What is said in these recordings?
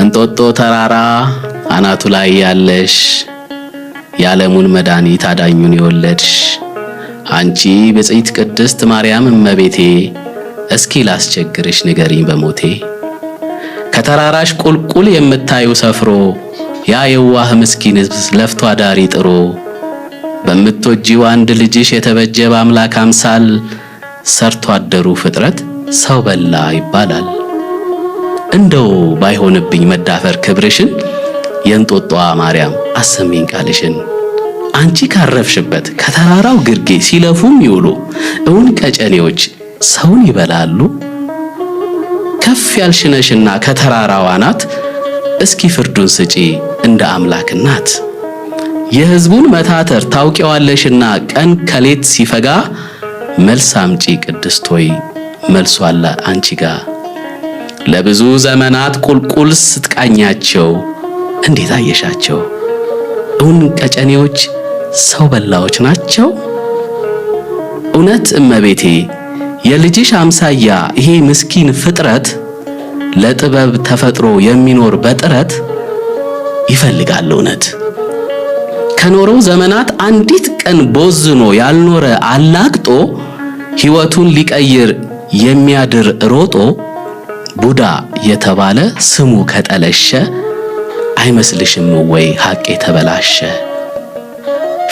እንጦጦ ተራራ አናቱ ላይ ያለሽ የዓለሙን መድኃኒት አዳኙን የወለድሽ አንቺ ብጽዕት ቅድስት ማርያም እመቤቴ እስኪ ላስቸግርሽ ንገሪኝ በሞቴ ከተራራሽ ቁልቁል የምታዩ ሰፍሮ ያ የዋህ ምስኪን ለፍቶ አዳሪ ጥሮ በምትወጂው አንድ ልጅሽ የተበጀ በአምላክ አምሳል ሰርቶ አደሩ ፍጥረት ሰው በላ ይባላል። እንደው ባይሆንብኝ መዳፈር ክብርሽን የእንጦጦ ማርያም አሰሚኝ ቃልሽን አንቺ ካረፍሽበት ከተራራው ግርጌ ሲለፉም ይውሉ እውን ቀጨኔዎች ሰውን ይበላሉ። ከፍ ያልሽነሽና ከተራራው አናት እስኪ ፍርዱን ስጪ እንደ አምላክ እናት የሕዝቡን መታተር ታውቂዋለሽና ቀን ከሌት ሲፈጋ መልስ አምጪ ቅድስት ሆይ መልሱ አለ አንቺ ጋር ለብዙ ዘመናት ቁልቁል ስትቃኛቸው እንዴት አየሻቸው እውን ቀጨኔዎች ሰው በላዎች ናቸው? እውነት እመቤቴ የልጅሽ አምሳያ ይሄ ምስኪን ፍጥረት ለጥበብ ተፈጥሮ የሚኖር በጥረት ይፈልጋል እውነት ከኖረው ዘመናት አንዲት ቀን ቦዝኖ ያልኖረ አላቅጦ ሕይወቱን ሊቀይር የሚያድር ሮጦ ቡዳ የተባለ ስሙ ከጠለሸ አይመስልሽም ወይ ሐቅ የተበላሸ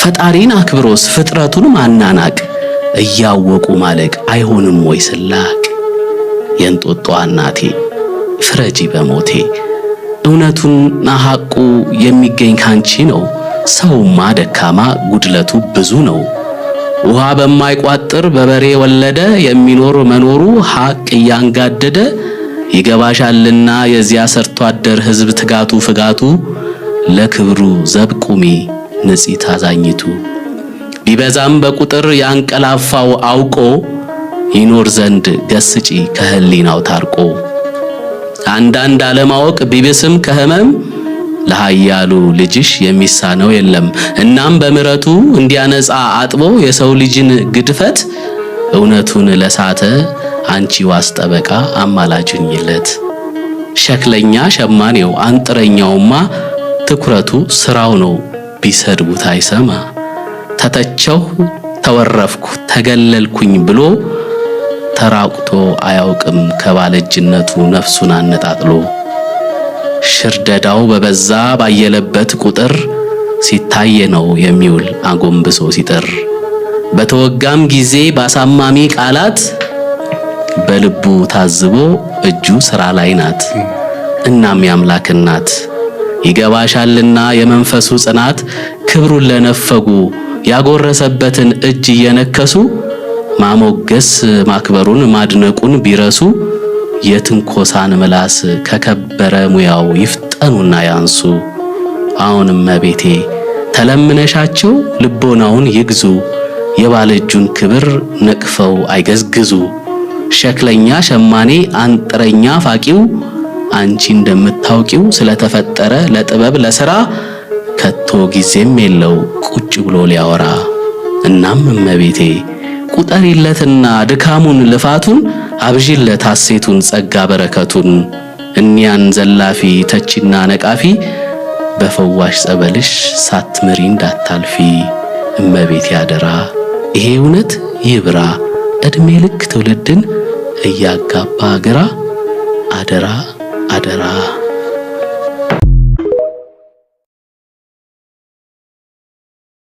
ፈጣሪን አክብሮስ ፍጥረቱን ማናናቅ እያወቁ ማለቅ አይሆንም ወይ ስላቅ የእንጦጦ እናቴ ፍረጂ በሞቴ እውነቱና ሐቁ የሚገኝ ካንቺ ነው ሰውማ ደካማ ጉድለቱ ብዙ ነው ውሃ በማይቋጥር በበሬ ወለደ የሚኖር መኖሩ ሐቅ እያንጋደደ ይገባሻልና የዚያ ሰርቶ አደር ሕዝብ ትጋቱ ፍጋቱ ለክብሩ ዘብቁሚ ንጽሕት አዛኝቱ ቢበዛም በቁጥር ያንቀላፋው አውቆ ይኖር ዘንድ ገስጪ ከህሊናው ታርቆ አንዳንድ አለማወቅ ቢብስም ከህመም ለኃያሉ ልጅሽ የሚሳነው የለም እናም በምሕረቱ እንዲያነጻ አጥቦ የሰው ልጅን ግድፈት እውነቱን ለሳተ አንቺ ዋስ ጠበቃ አማላጅኝለት ሸክለኛ ሸማኔው አንጥረኛውማ ትኩረቱ ስራው ነው ቢሰድቡት አይሰማ ተተቸው ተወረፍኩ ተገለልኩኝ ብሎ ተራቁቶ አያውቅም ከባለጅነቱ ነፍሱን አነጣጥሎ ሽርደዳው በበዛ ባየለበት ቁጥር ሲታየ ነው የሚውል አጎንብሶ ሲጥር በተወጋም ጊዜ ባሳማሚ ቃላት በልቡ ታዝቦ እጁ ስራ ላይ ናት እናም ያምላክ እናት ይገባሻልና የመንፈሱ ጽናት ክብሩን ለነፈጉ ያጎረሰበትን እጅ እየነከሱ ማሞገስ ማክበሩን ማድነቁን ቢረሱ የትንኮሳን ምላስ ከከበረ ሙያው ይፍጠኑና ያንሱ አሁንም መቤቴ ተለምነሻቸው ልቦናውን ይግዙ የባለጁን ክብር ነቅፈው አይገዝግዙ ሸክለኛ ሸማኔ አንጥረኛ ፋቂው አንቺ እንደምታውቂው ስለተፈጠረ ለጥበብ ለሥራ ከቶ ጊዜም የለው ቁጭ ብሎ ሊያወራ እናም እመቤቴ ቁጠሪለትና ድካሙን ልፋቱን አብዢለት ሐሴቱን ጸጋ በረከቱን እኒያን ዘላፊ ተቺና ነቃፊ በፈዋሽ ጸበልሽ ሳትምሪ እንዳታልፊ እመቤቴ አደራ ይሄ እውነት ይብራ እድሜ ልክ ትውልድን እያጋባ ግራ አደራ አደራ